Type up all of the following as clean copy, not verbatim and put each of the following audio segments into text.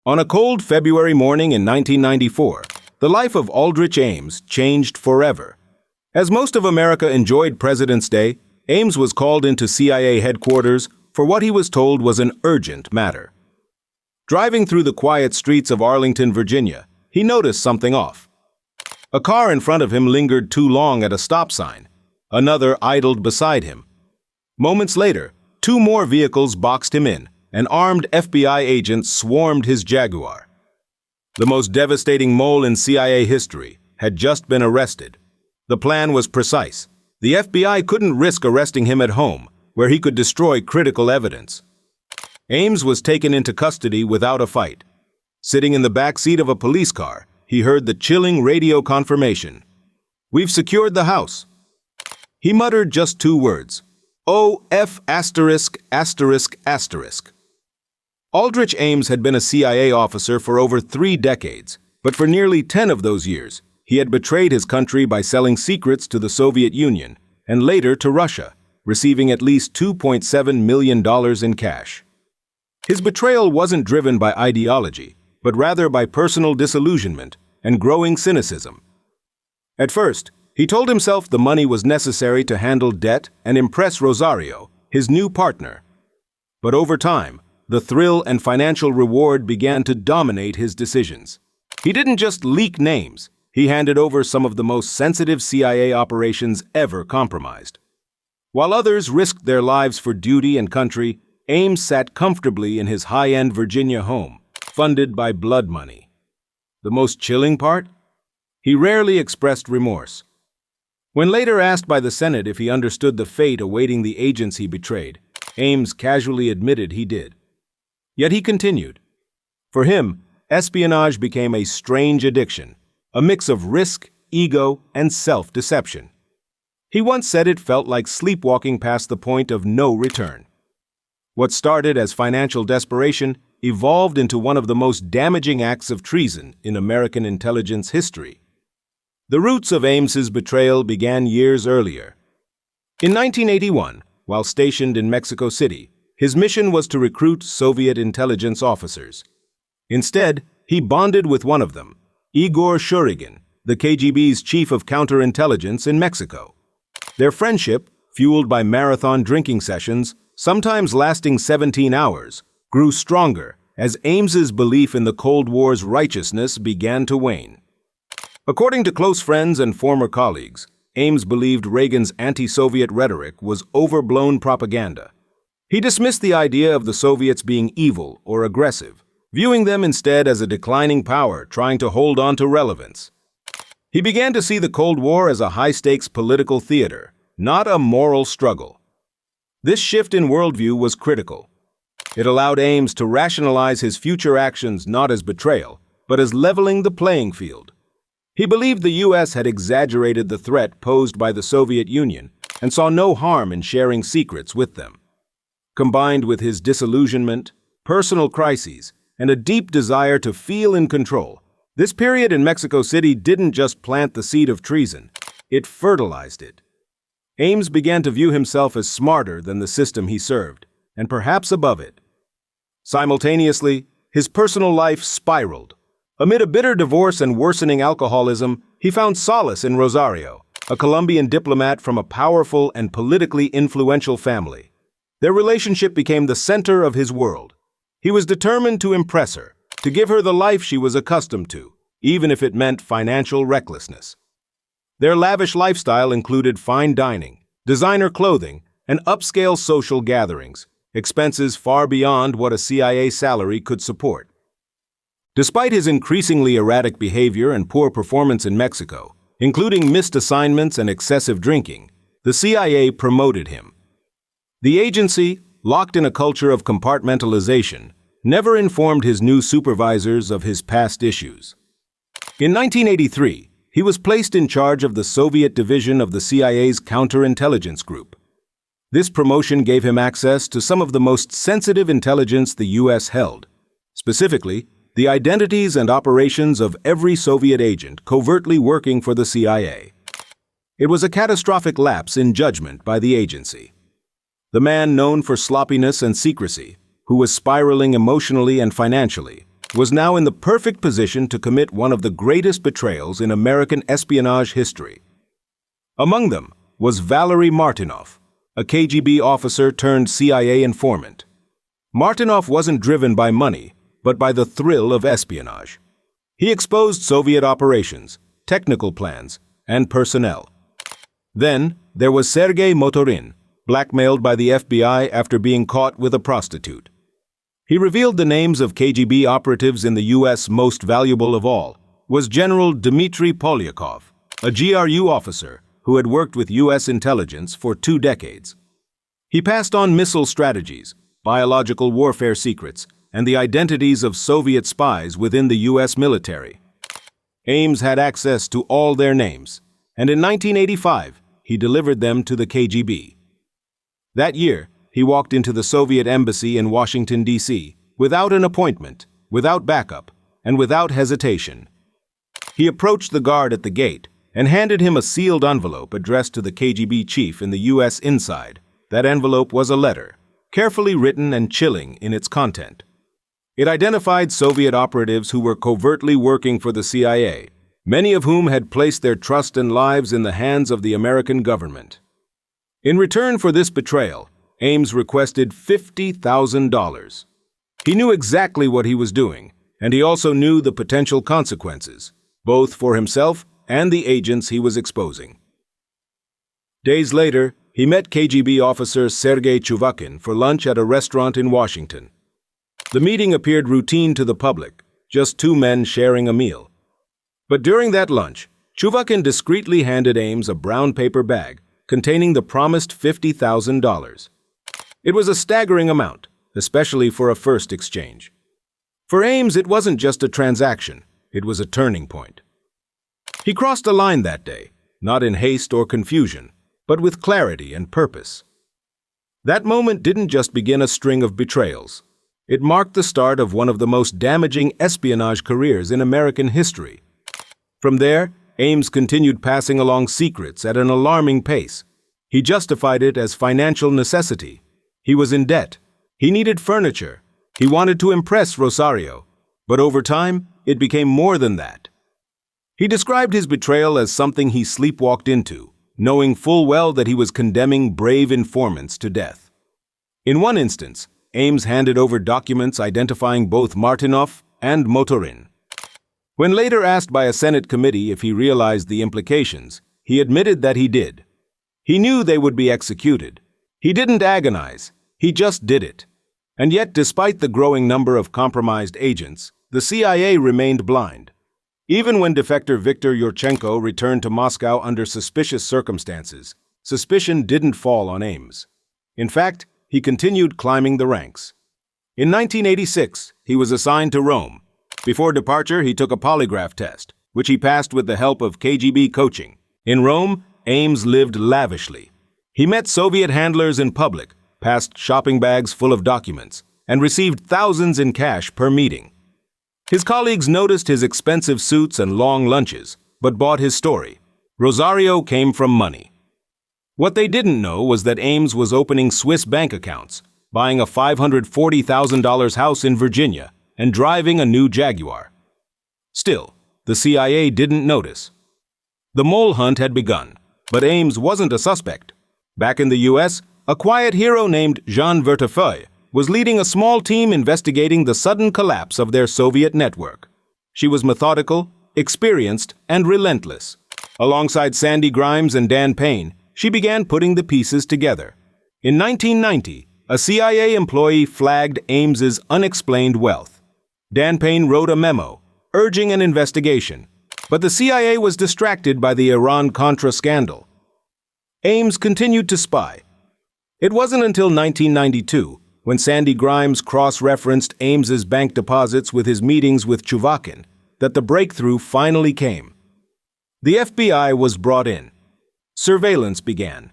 On a cold February morning in 1994, the life of Aldrich Ames changed forever. As most of America enjoyed President's Day, Ames was called into CIA headquarters for what he was told was an urgent matter. Driving through the quiet streets of Arlington, Virginia, he noticed something off. A car in front of him lingered too long at a stop sign. Another idled beside him. Moments later, two more vehicles boxed him in. An armed FBI agent swarmed his Jaguar. The most devastating mole in CIA history had just been arrested. The plan was precise. The FBI couldn't risk arresting him at home, where he could destroy critical evidence. Ames was taken into custody without a fight. Sitting in the back seat of a police car, he heard the chilling radio confirmation. "We've secured the house." He muttered just two words. "O-F******." Aldrich Ames had been a CIA officer for over 3 decades, but for nearly 10 of those years, he had betrayed his country by selling secrets to the Soviet Union and later to Russia, receiving at least $2.7 million in cash. His betrayal wasn't driven by ideology, but rather by personal disillusionment and growing cynicism. At first, he told himself the money was necessary to handle debt and impress Rosario, his new partner. But over time, the thrill and financial reward began to dominate his decisions. He didn't just leak names, he handed over some of the most sensitive CIA operations ever compromised. While others risked their lives for duty and country, Ames sat comfortably in his high-end Virginia home, funded by blood money. The most chilling part? He rarely expressed remorse. When later asked by the Senate if he understood the fate awaiting the agents he betrayed, Ames casually admitted he did. Yet he continued. For him, espionage became a strange addiction, a mix of risk, ego, and self-deception. He once said it felt like sleepwalking past the point of no return. What started as financial desperation evolved into one of the most damaging acts of treason in American intelligence history. The roots of Ames's betrayal began years earlier. In 1981, while stationed in Mexico City, his mission was to recruit Soviet intelligence officers. Instead, he bonded with one of them, Igor Shurigin, the KGB's chief of counterintelligence in Mexico. Their friendship, fueled by marathon drinking sessions, sometimes lasting 17 hours, grew stronger as Ames's belief in the Cold War's righteousness began to wane. According to close friends and former colleagues, Ames believed Reagan's anti-Soviet rhetoric was overblown propaganda. He dismissed the idea of the Soviets being evil or aggressive, viewing them instead as a declining power trying to hold on to relevance. He began to see the Cold War as a high-stakes political theater, not a moral struggle. This shift in worldview was critical. It allowed Ames to rationalize his future actions not as betrayal, but as leveling the playing field. He believed the U.S. had exaggerated the threat posed by the Soviet Union and saw no harm in sharing secrets with them. Combined with his disillusionment, personal crises, and a deep desire to feel in control, this period in Mexico City didn't just plant the seed of treason, it fertilized it. Ames began to view himself as smarter than the system he served, and perhaps above it. Simultaneously, his personal life spiraled. Amid a bitter divorce and worsening alcoholism, he found solace in Rosario, a Colombian diplomat from a powerful and politically influential family. Their relationship became the center of his world. He was determined to impress her, to give her the life she was accustomed to, even if it meant financial recklessness. Their lavish lifestyle included fine dining, designer clothing, and upscale social gatherings, expenses far beyond what a CIA salary could support. Despite his increasingly erratic behavior and poor performance in Mexico, including missed assignments and excessive drinking, the CIA promoted him. The agency, locked in a culture of compartmentalization, never informed his new supervisors of his past issues. In 1983, he was placed in charge of the Soviet division of the CIA's counterintelligence group. This promotion gave him access to some of the most sensitive intelligence the U.S. held, specifically, the identities and operations of every Soviet agent covertly working for the CIA. It was a catastrophic lapse in judgment by the agency. The man known for sloppiness and secrecy, who was spiraling emotionally and financially, was now in the perfect position to commit one of the greatest betrayals in American espionage history. Among them was Valery Martinoff, a KGB officer turned CIA informant. Martinoff wasn't driven by money, but by the thrill of espionage. He exposed Soviet operations, technical plans, and personnel. Then there was Sergei Motorin, blackmailed by the FBI after being caught with a prostitute. He revealed the names of KGB operatives in the U.S. Most valuable of all was General Dmitry Polyakov, a GRU officer who had worked with U.S. intelligence for 2 decades. He passed on missile strategies, biological warfare secrets, and the identities of Soviet spies within the U.S. military. Ames had access to all their names, and in 1985, he delivered them to the KGB. That year, he walked into the Soviet embassy in Washington, D.C., without an appointment, without backup, and without hesitation. He approached the guard at the gate and handed him a sealed envelope addressed to the KGB chief in the U.S. inside. That envelope was a letter, carefully written and chilling in its content. It identified Soviet operatives who were covertly working for the CIA, many of whom had placed their trust and lives in the hands of the American government. In return for this betrayal, Ames requested $50,000. He knew exactly what he was doing, and he also knew the potential consequences, both for himself and the agents he was exposing. Days later, he met KGB officer Sergei Chuvakin for lunch at a restaurant in Washington. The meeting appeared routine to the public, just 2 men sharing a meal. But during that lunch, Chuvakin discreetly handed Ames a brown paper bag containing the promised $50,000. It was a staggering amount, especially for a first exchange. For Ames, it wasn't just a transaction, it was a turning point. He crossed a line that day, not in haste or confusion, but with clarity and purpose. That moment didn't just begin a string of betrayals. It marked the start of one of the most damaging espionage careers in American history. From there, Ames continued passing along secrets at an alarming pace. He justified it as financial necessity. He was in debt. He needed furniture. He wanted to impress Rosario. But over time, it became more than that. He described his betrayal as something he sleepwalked into, knowing full well that he was condemning brave informants to death. In one instance, Ames handed over documents identifying both Martinoff and Motorin. When later asked by a Senate committee if he realized the implications, he admitted that he did. He knew they would be executed. He didn't agonize, he just did it. And yet, despite the growing number of compromised agents, the CIA remained blind. Even when defector Viktor Yurchenko returned to Moscow under suspicious circumstances, suspicion didn't fall on Ames. In fact, he continued climbing the ranks. In 1986, he was assigned to Rome. Before departure, he took a polygraph test, which he passed with the help of KGB coaching. In Rome, Ames lived lavishly. He met Soviet handlers in public, passed shopping bags full of documents, and received thousands in cash per meeting. His colleagues noticed his expensive suits and long lunches, but bought his story. Rosario came from money. What they didn't know was that Ames was opening Swiss bank accounts, buying a $540,000 house in Virginia, and driving a new Jaguar. Still, the CIA didn't notice. The mole hunt had begun, but Ames wasn't a suspect. Back in the U.S., a quiet hero named Jean Vertefeuille was leading a small team investigating the sudden collapse of their Soviet network. She was methodical, experienced, and relentless. Alongside Sandy Grimes and Dan Payne, she began putting the pieces together. In 1990, a CIA employee flagged Ames's unexplained wealth. Dan Payne wrote a memo, urging an investigation, but the CIA was distracted by the Iran-Contra scandal. Ames continued to spy. It wasn't until 1992, when Sandy Grimes cross-referenced Ames's bank deposits with his meetings with Chuvakin, that the breakthrough finally came. The FBI was brought in. Surveillance began.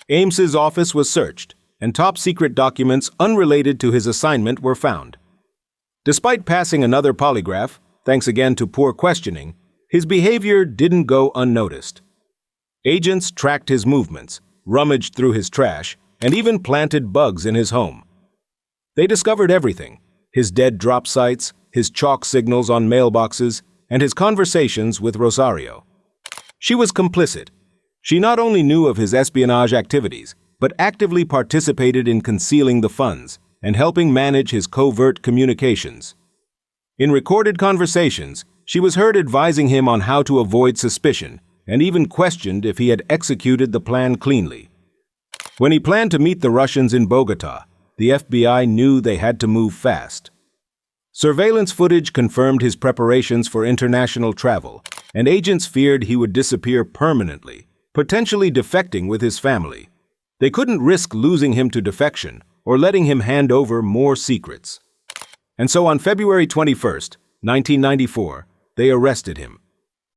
Ames's office was searched, and top-secret documents unrelated to his assignment were found. Despite passing another polygraph, thanks again to poor questioning, his behavior didn't go unnoticed. Agents tracked his movements, rummaged through his trash, and even planted bugs in his home. They discovered everything: his dead drop sites, his chalk signals on mailboxes, and his conversations with Rosario. She was complicit. She not only knew of his espionage activities, but actively participated in concealing the funds and helping manage his covert communications. In recorded conversations, she was heard advising him on how to avoid suspicion and even questioned if he had executed the plan cleanly. When he planned to meet the Russians in Bogota, the FBI knew they had to move fast. Surveillance footage confirmed his preparations for international travel, and agents feared he would disappear permanently, potentially defecting with his family. They couldn't risk losing him to defection or letting him hand over more secrets. And so on February 21, 1994, they arrested him.